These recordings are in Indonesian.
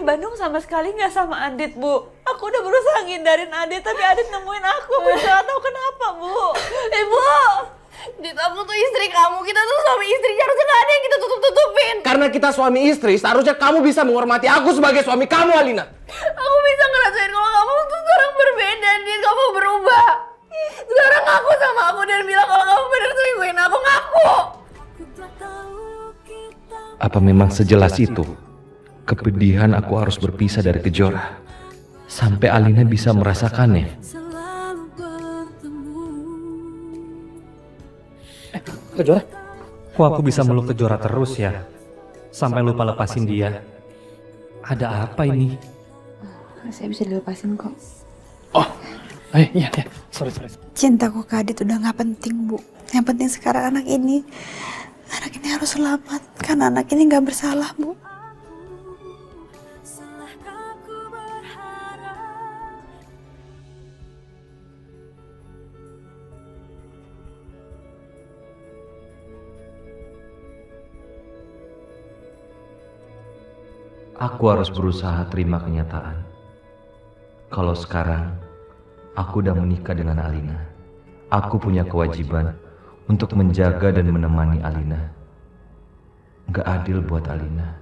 Bandung sama sekali nggak sama Adit, Bu. Aku udah berusaha ngindarin Adit, tapi Adit nemuin aku. Bu, nggak tahu kenapa, Bu. Ibu! Dit, aku tuh istri kamu, kita tuh suami istri, harusnya gak ada yang kita tutup-tutupin. Karena kita suami istri, seharusnya kamu bisa menghormati aku sebagai suami kamu, Alina. Aku bisa ngerasain kalau kamu tuh sekarang berbeda, Dit, kamu berubah. Sekarang ngaku sama aku dan bilang kalau kamu bener selingkuhin aku, ngaku. Apa memang sejelas itu? Kepedihan aku harus berpisah dari Kejora. Sampai Alina bisa merasakannya. Kejora? Kok aku bisa meluk Kejora terus ya? Sampai lupa lepasin dia. Ada apa ini? Saya bisa dilepasin kok. Oh, iya. Sorry. Cintaku ke Adit udah gak penting, Bu. Yang penting sekarang anak ini harus selamat. Karena anak ini gak bersalah, Bu. Aku harus berusaha terima kenyataan. Kalau sekarang, aku udah menikah dengan Alina. Aku punya kewajiban untuk menjaga dan menemani Alina. Gak adil buat Alina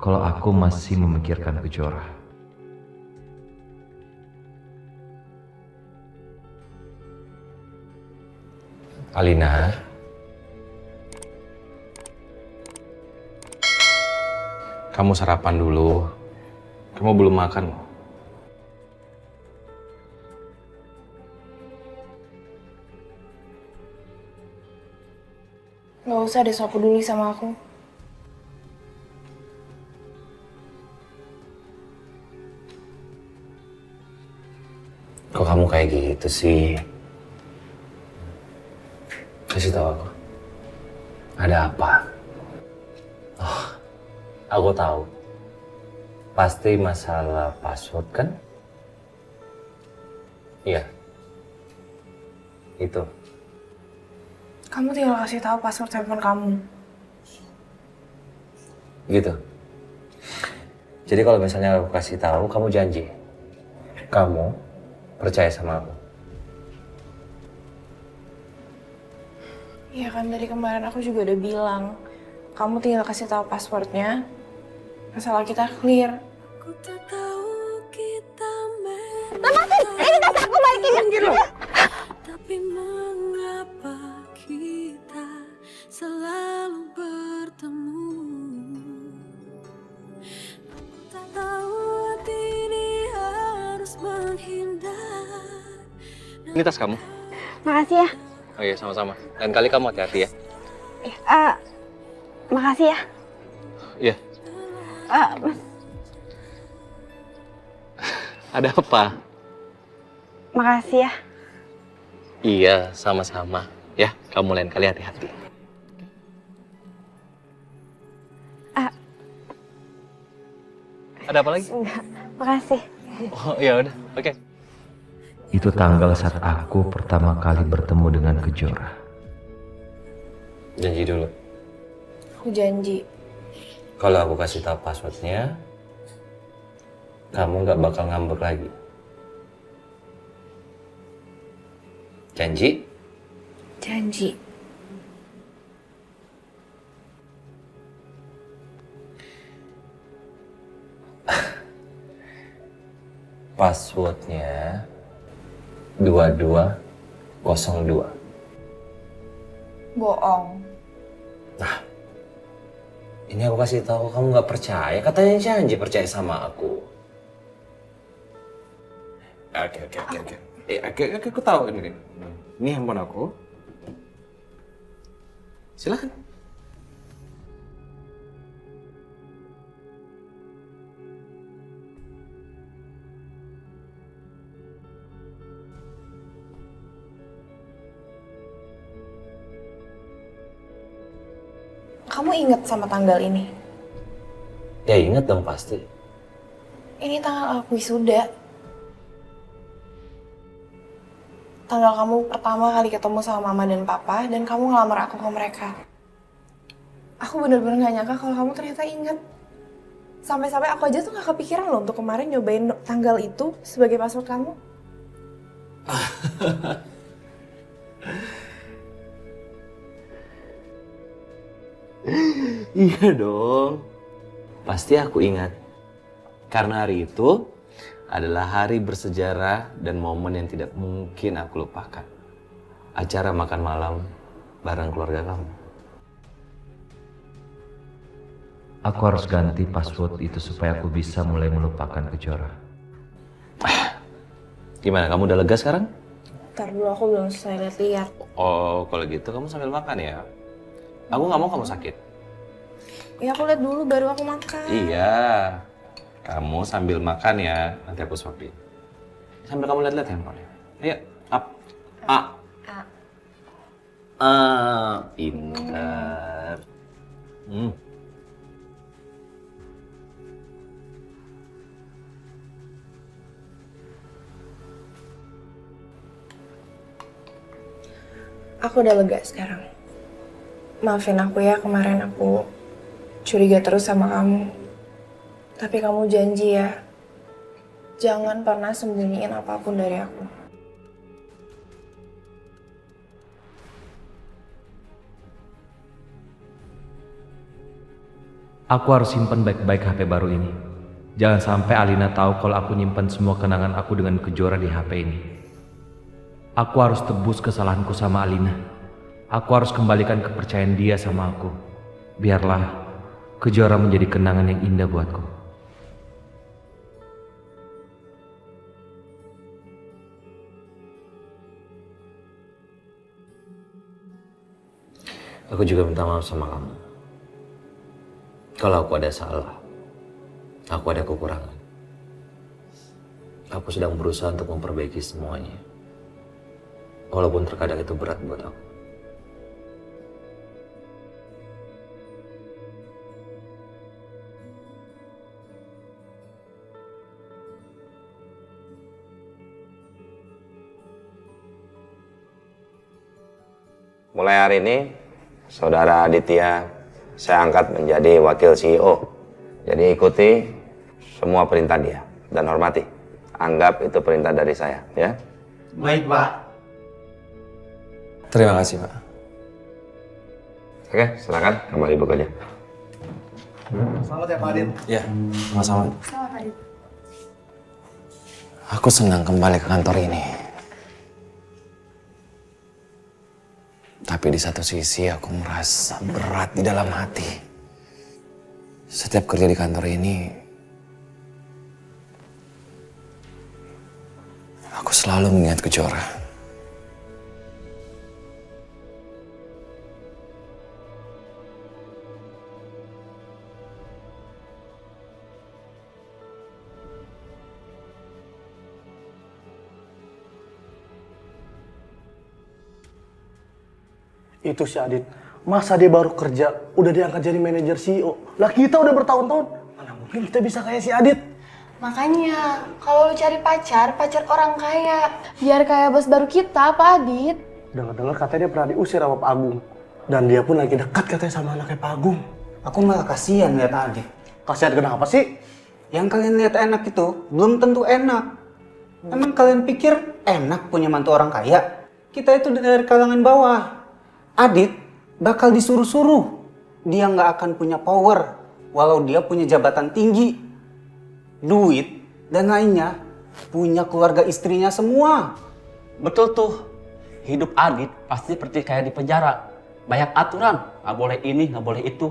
kalau aku masih memikirkan Kejora. Alina, kamu sarapan dulu. Kamu belum makan loh. Gak usah deh sok peduli sama aku. Kok kamu kayak gitu sih? Kasih tahu aku. Ada apa? Oh, aku tahu. Pasti masalah password kan? Iya. Itu. Kamu tinggal kasih tahu password handphone kamu. Gitu. Jadi kalau misalnya aku kasih tahu, kamu janji. Kamu percaya sama aku. Iya kan dari kemarin aku juga udah bilang. Kamu tinggal kasih tahu passwordnya. Masalah kita clear. Lepasin! Ini tas aku balikin gitu. Tapi mengapa kita selalu bertemu? Aku tak tahu hati ini harus menghindar. Ini tas kamu. Makasih ya. Oh iya, sama-sama. Lain kali kamu hati-hati ya. Makasih ya. Iya. Ada apa? Makasih ya. Iya, sama-sama. Ya, kamu lain kali hati-hati. Ada apa lagi? Enggak, makasih. Oh, ya udah. Oke. Itu tanggal saat aku pertama kali bertemu dengan Kejora. Janji dulu. Aku janji. Kalau aku kasih tahu passwordnya, kamu nggak bakal ngambek lagi. Janji? Janji. Passwordnya 2202. Bohong. Nah, ini aku kasih tahu kamu nggak percaya. Katanya janji percaya sama aku. Oke. Oke, aku tahu ini. Ini handphone aku. Silakan. Kamu inget sama tanggal ini? Ya inget dong pasti. Ini tanggal aku wisuda. Tanggal kamu pertama kali ketemu sama mama dan papa dan kamu ngelamar aku ke mereka. Aku bener-bener gak nyangka kalau kamu ternyata inget Sampai-sampai aku aja tuh gak kepikiran loh untuk kemarin nyobain tanggal itu sebagai password kamu. Iya dong. Pasti aku ingat. Karena hari itu adalah hari bersejarah dan momen yang tidak mungkin aku lupakan. Acara makan malam bareng keluarga kamu. Aku harus ganti password itu supaya aku bisa mulai melupakan Kejora. Gimana, kamu udah lega sekarang? Ntar dulu, aku belum selesai lihat-lihat. Oh, kalau gitu kamu sambil makan ya. Aku nggak mau kamu sakit. Ya aku lihat dulu baru aku makan. Iya. Kamu sambil makan ya, nanti aku suapin. Sambil kamu lihat-lihat handphonenya. Ayo, up. Pintar. Aku udah lega sekarang. Maafin aku ya, kemarin aku curiga terus sama kamu. Tapi kamu janji ya, jangan pernah sembunyiin apapun dari aku. Aku harus simpen baik-baik HP baru ini. Jangan sampai Alina tahu kalau aku nyimpen semua kenangan aku dengan Kejora di HP ini. Aku harus tebus kesalahanku sama Alina. Aku harus kembalikan kepercayaan dia sama aku. Biarlah Kejora menjadi kenangan yang indah buatku. Aku juga minta maaf sama kamu. Kalau aku ada salah, aku ada kekurangan. Aku sedang berusaha untuk memperbaiki semuanya. Walaupun terkadang itu berat buat aku. Mulai hari ini, Saudara Aditya saya angkat menjadi wakil CEO. Jadi ikuti semua perintah dia dan hormati. Anggap itu perintah dari saya, ya. Baik, Pak. Terima kasih, Pak. Oke, silakan kembali bekerja. Selamat ya, Pak Adit. Ya, sama-sama. Selamat Adit. Aku senang kembali ke kantor ini. Tapi di satu sisi aku merasa berat di dalam hati. Setiap kerja di kantor ini, aku selalu mengingat Kejora. Itu si Adit. Masa dia baru kerja, udah diangkat jadi manajer CEO. Lah kita udah bertahun-tahun, mana mungkin kita bisa kayak si Adit. Makanya, kalau lu cari pacar orang kaya. Biar kayak bos baru kita, Pak Adit. Dengar-dengar katanya dia pernah diusir sama Pak Agung. Dan dia pun lagi dekat katanya sama anaknya Pak Agung. Aku malah kasihan lihat Adit. Kasihan kenapa sih? Yang kalian lihat enak itu belum tentu enak. Emang kalian pikir enak punya mantu orang kaya? Kita itu dari kalangan bawah. Adit bakal disuruh-suruh. Dia nggak akan punya power walau dia punya jabatan tinggi, duit, dan lainnya. Punya keluarga istrinya semua. Betul tuh. Hidup Adit pasti seperti kayak di penjara. Banyak aturan, nggak boleh ini, nggak boleh itu.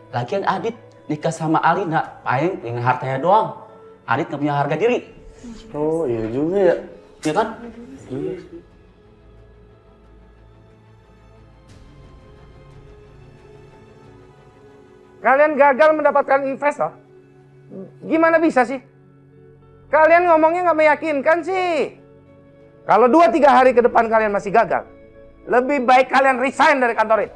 Lagian Adit nikah sama Alina, paling dengan hartanya doang. Adit nggak punya harga diri. Oh iya juga ya. Iya kan? Iya. Kalian gagal mendapatkan investor? Gimana bisa sih? Kalian ngomongnya nggak meyakinkan sih. Kalau 2-3 hari ke depan kalian masih gagal, lebih baik kalian resign dari kantor ini.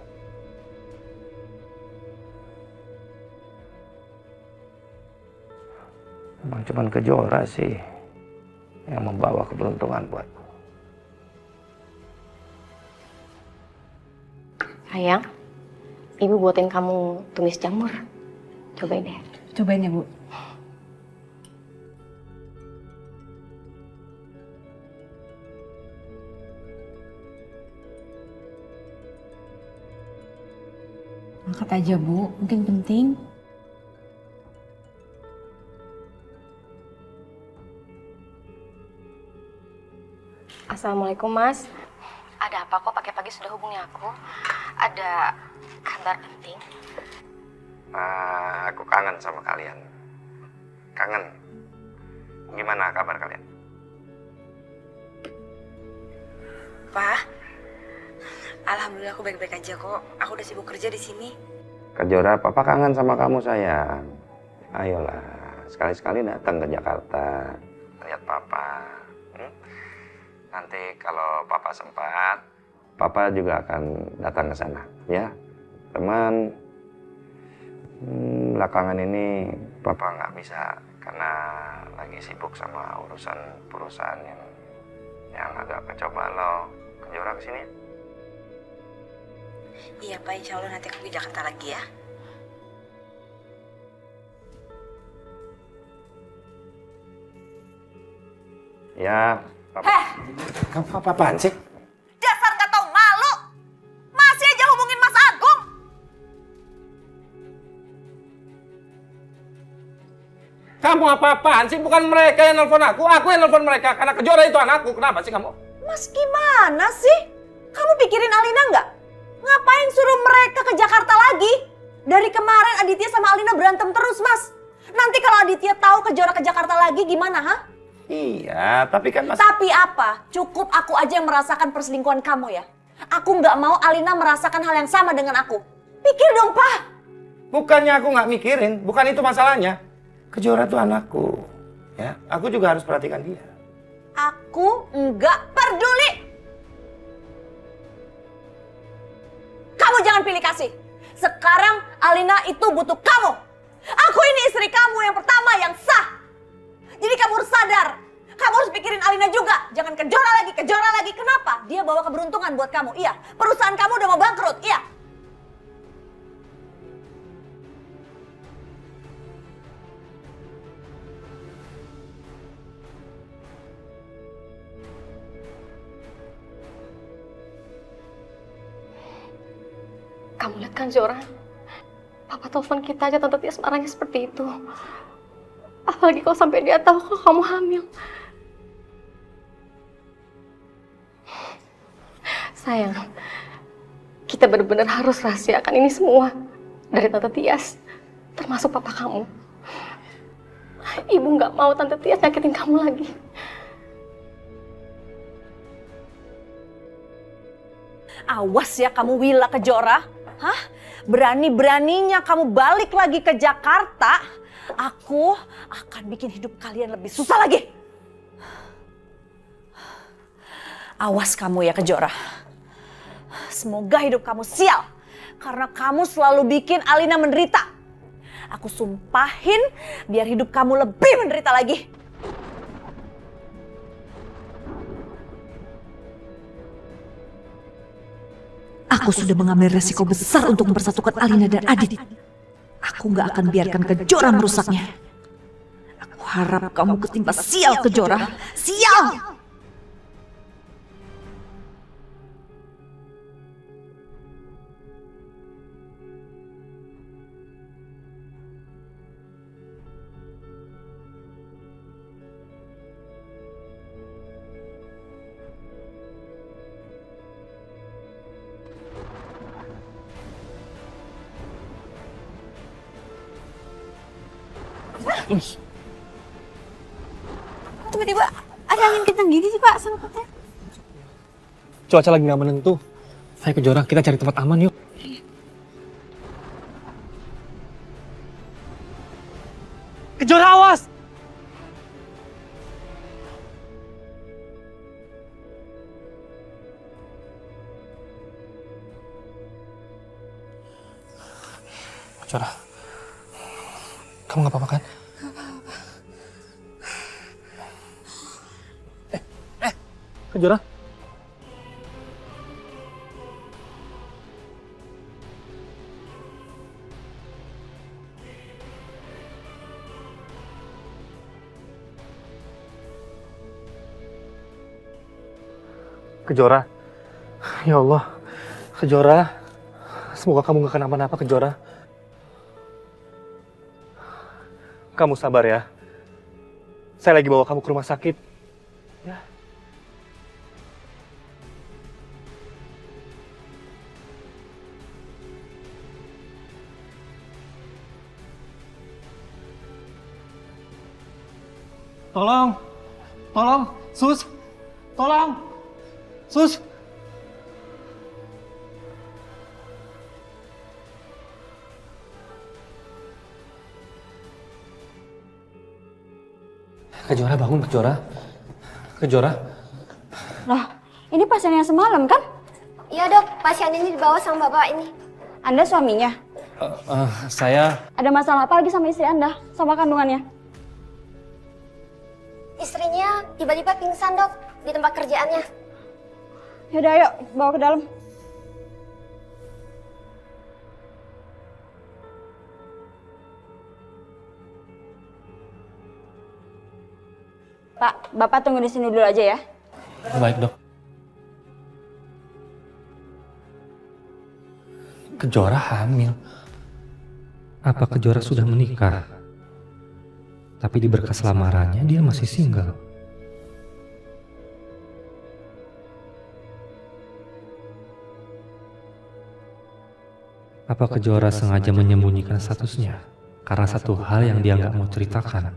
Emang cuman Kejora sih yang membawa keberuntungan buatku. Sayang, Ibu buatin kamu tumis jamur. Cobain deh. Cobain ya, Bu. Angkat aja, Bu. Mungkin penting. Assalamualaikum, Mas. Ada apa kok pagi-pagi sudah hubungi aku? Ada kabar penting? Aku kangen sama kalian. Kangen. Gimana kabar kalian? Pak, alhamdulillah aku baik-baik aja kok. Aku udah sibuk kerja di sini. Kejora, Papa kangen sama kamu sayang. Ayolah, sekali-sekali datang ke Jakarta. Lihat Papa. Nanti kalau Papa sempat, Papa juga akan datang ke sana, ya. Teman, belakangan ini Papa nggak bisa karena lagi sibuk sama urusan perusahaan yang agak kacau balau. Kejora kesini? Iya Pak, insya Allah nanti aku ke Jakarta lagi ya. Ya, Papa. Kamu apa-apaan sih? Dasar nggak tahu malu. Masih aja hubungin Mas Agung. Kamu apa-apaan sih? Bukan mereka yang nelfon aku yang nelfon mereka. Karena Kejora itu anakku. Kenapa sih kamu? Mas gimana sih? Kamu pikirin Alina nggak? Ngapain suruh mereka ke Jakarta lagi? Dari kemarin Aditya sama Alina berantem terus, Mas. Nanti kalau Aditya tahu Kejora ke Jakarta lagi gimana, ha? Iya, tapi kan Mas... Tapi apa? Cukup aku aja yang merasakan perselingkuhan kamu ya. Aku nggak mau Alina merasakan hal yang sama dengan aku. Pikir dong, Pak. Bukannya aku nggak mikirin, bukan itu masalahnya. Kejora tuh anakku, ya. Aku juga harus perhatikan dia. Aku nggak peduli. Kamu jangan pilih kasih. Sekarang Alina itu butuh kamu. Aku ini istri kamu yang pertama yang sah. Jadi kamu harus sadar. Kamu harus pikirin Alina juga. Jangan Kejora lagi, Kejora lagi. Kenapa? Dia bawa keberuntungan buat kamu. Iya. Perusahaan kamu udah mau bangkrut. Iya. Kamu lihat kan, Zora? Papa telepon kita aja Tante Tias marahnya seperti itu. Apalagi kalau sampai dia tahu kalau kamu hamil. Sayang, kita benar-benar harus rahasiakan ini semua dari Tante Tias, termasuk papa kamu. Ibu nggak mau Tante Tias nyakitin kamu lagi. Awas ya kamu Wila Kejora. Hah? Berani-beraninya kamu balik lagi ke Jakarta, aku akan bikin hidup kalian lebih susah lagi. Awas kamu ya Kejora. Semoga hidup kamu sial. Karena kamu selalu bikin Alina menderita. Aku sumpahin biar hidup kamu lebih menderita lagi. Aku sudah mengambil resiko besar untuk mempersatukan Alina dan Adit. Aku gak akan biarkan Kejora merusaknya. Aku harap kamu ketimpa sial Kejora. Sial! Tiba-tiba ada angin kencang gini sih Pak sangkutnya. Cuaca lagi nggak menentu. Ayo Kejora, kita cari tempat aman yuk. Kejora, awas! Kejora, kamu nggak apa-apa kan? Kejora? Kejora. Ya Allah. Kejora. Semoga kamu gak kenapa-napa, Kejora. Kamu sabar ya. Saya lagi bawa kamu ke rumah sakit. Ya. Tolong. Tolong. Sus. Tolong. Sus. Kejora, bangun Kejora. Kejora. Loh, ini pasien yang semalam kan? Iya dok, pasien ini dibawa sama bapak ini. Anda suaminya? Saya... Ada masalah apa lagi sama istri Anda? Sama kandungannya? Istrinya tiba-tiba pingsan dok, di tempat kerjaannya. Yaudah ayo, bawa ke dalam. Pak, Bapak tunggu di sini dulu aja ya. Baik, Dok. Kejora hamil. Apa Kejora sudah menikah? Tapi di berkas lamarannya dia masih single. Apa Kejora sengaja menyembunyikan statusnya karena satu hal yang dia nggak mau ceritakan?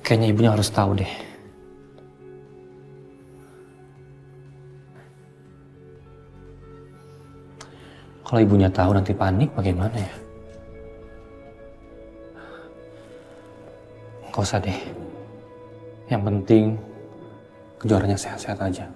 Kayaknya ibunya harus tahu deh. Kalau ibunya tahu nanti panik bagaimana ya? Gak usah deh. Yang penting Kejoranya sehat-sehat aja.